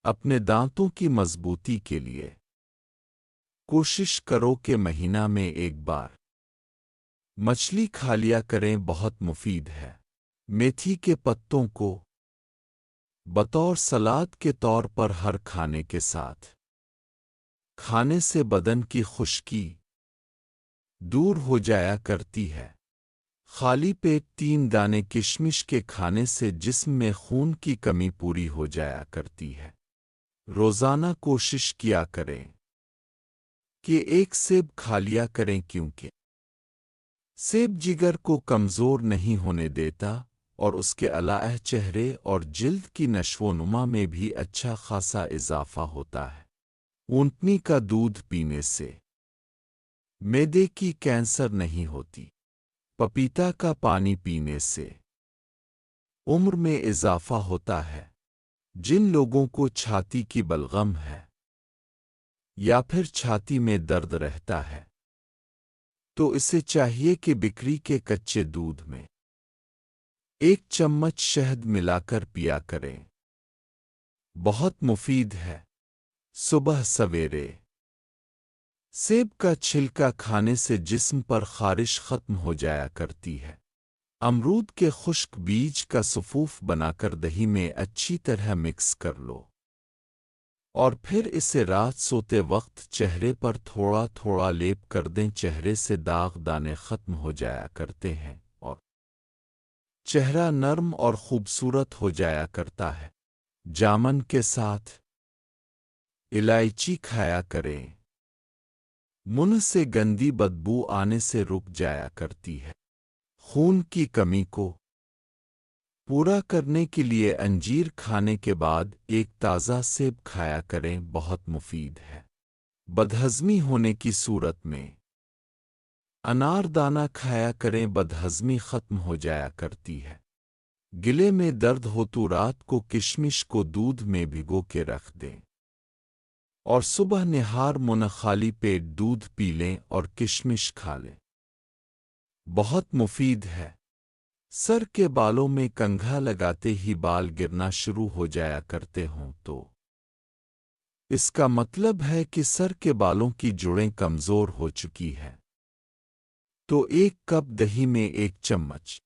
اپنے دانتوں کی مضبوطی کے لیے کوشش کرو کہ مہینہ میں ایک بار مچھلی کھا لیا کریں، بہت مفید ہے۔ میتھی کے پتوں کو بطور سلاد کے طور پر ہر کھانے کے ساتھ کھانے سے بدن کی خشکی دور ہو جایا کرتی ہے۔ خالی پیٹ 3 دانے کشمش کے کھانے سے جسم میں خون کی کمی پوری ہو جایا کرتی ہے۔ روزانہ کوشش کیا کریں کہ ایک سیب کھا لیا کریں، کیونکہ سیب جگر کو کمزور نہیں ہونے دیتا اور اس کے علاوہ چہرے اور جلد کی نشو و نما میں بھی اچھا خاصا اضافہ ہوتا ہے۔ اونٹنی کا دودھ پینے سے معدے کی کینسر نہیں ہوتی۔ پپیتا کا پانی پینے سے عمر میں اضافہ ہوتا ہے۔ جن لوگوں کو چھاتی کی بلغم ہے یا پھر چھاتی میں درد رہتا ہے تو اسے چاہیے کہ بکری کے کچے دودھ میں 1 چمچ شہد ملا کر پیا کریں، بہت مفید ہے۔ صبح سویرے سیب کا چھلکا کھانے سے جسم پر خارش ختم ہو جایا کرتی ہے۔ امرود کے خشک بیج کا صفوف بنا کر دہی میں اچھی طرح مکس کر لو اور پھر اسے رات سوتے وقت چہرے پر تھوڑا تھوڑا لیپ کر دیں۔ چہرے سے داغ دانے ختم ہو جایا کرتے ہیں اور چہرہ نرم اور خوبصورت ہو جایا کرتا ہے۔ جامن کے ساتھ الائچی کھایا کریں، منہ سے گندی بدبو آنے سے رک جایا کرتی ہے۔ خون کی کمی کو پورا کرنے کے لیے انجیر کھانے کے بعد ایک تازہ سیب کھایا کریں، بہت مفید ہے۔ بدہضمی ہونے کی صورت میں انار دانہ کھایا کریں، بدہضمی ختم ہو جایا کرتی ہے۔ گلے میں درد ہو تو رات کو کشمش کو دودھ میں بھگو کے رکھ دیں اور صبح نہار منہ خالی پیٹ دودھ پی لیں اور کشمش کھا لیں، بہت مفید ہے۔ سر کے بالوں میں کنگھا لگاتے ہی بال گرنا شروع ہو جایا کرتے ہوں تو اس کا مطلب ہے کہ سر کے بالوں کی جڑیں کمزور ہو چکی ہے، تو 1 کپ دہی میں 1 چمچ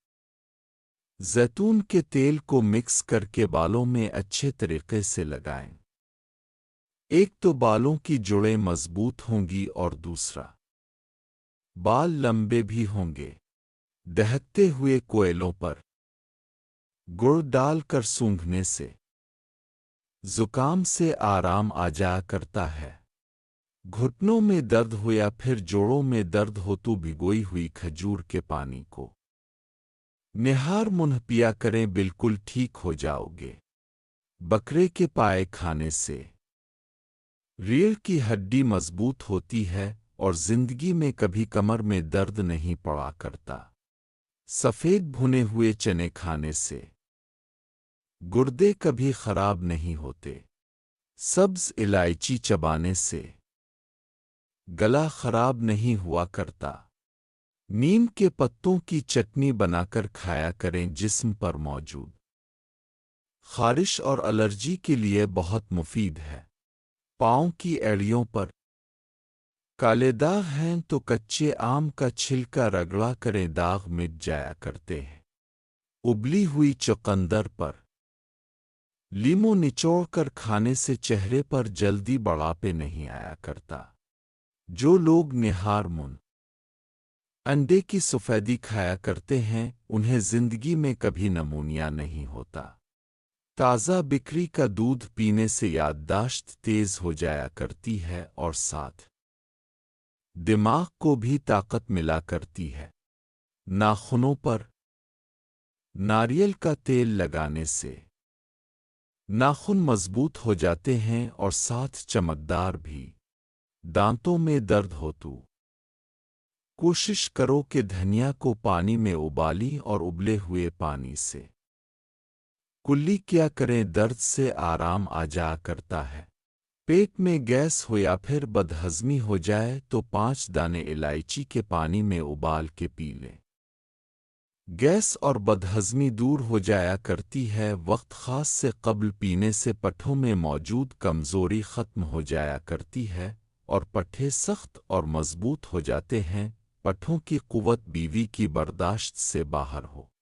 زیتون کے تیل کو مکس کر کے بالوں میں اچھے طریقے سے لگائیں۔ ایک تو بالوں کی جڑیں مضبوط ہوں گی اور دوسرا بال لمبے بھی ہوں گے۔ دہکتے ہوئے کوئلوں پر گڑ ڈال کر سونگھنے سے زکام سے آرام آ جایا کرتا ہے۔ گھٹنوں میں درد ہو یا پھر جوڑوں میں درد ہو تو بھگوئی ہوئی کھجور کے پانی کو نہار منہ پیا کریں، بالکل ٹھیک ہو جاؤ گے۔ بکرے کے پائے کھانے سے ریڑھ کی ہڈی مضبوط ہوتی ہے اور زندگی میں کبھی کمر میں درد نہیں پڑا کرتا۔ سفید بھنے ہوئے چنے کھانے سے گردے کبھی خراب نہیں ہوتے۔ سبز الائچی چبانے سے گلا خراب نہیں ہوا کرتا۔ نیم کے پتوں کی چٹنی بنا کر کھایا کریں، جسم پر موجود خارش اور الرجی کے لیے بہت مفید ہے۔ پاؤں کی ایڑیوں پر کالے داغ ہیں تو کچے آم کا چھلکا رگڑا کریں، داغ مٹ جایا کرتے ہیں۔ ابلی ہوئی چقندر پر لیمو نچوڑ کر کھانے سے چہرے پر جلدی بڑھاپے نہیں آیا کرتا۔ جو لوگ نہار منہ انڈے کی سفیدی کھایا کرتے ہیں انہیں زندگی میں کبھی نمونیا نہیں ہوتا۔ تازہ بکری کا دودھ پینے سے یادداشت تیز ہو جایا کرتی ہے اور ساتھ دماغ کو بھی طاقت ملا کرتی ہے۔ ناخنوں پر ناریل کا تیل لگانے سے ناخن مضبوط ہو جاتے ہیں اور ساتھ چمکدار بھی۔ دانتوں میں درد ہو تو کوشش کرو کہ دھنیا کو پانی میں ابالی اور ابلے ہوئے پانی سے کلی کیا کریں، درد سے آرام آ جایا کرتا ہے۔ پیٹ میں گیس ہو یا پھر بدہضمی ہو جائے تو 5 دانے الائچی کے پانی میں ابال کے پی لیں۔ گیس اور بدہضمی دور ہو جایا کرتی ہے، وقت خاص سے قبل پینے سے پٹھوں میں موجود کمزوری ختم ہو جایا کرتی ہے اور پٹھے سخت اور مضبوط ہو جاتے ہیں، پٹھوں کی قوت بیوی کی برداشت سے باہر ہو۔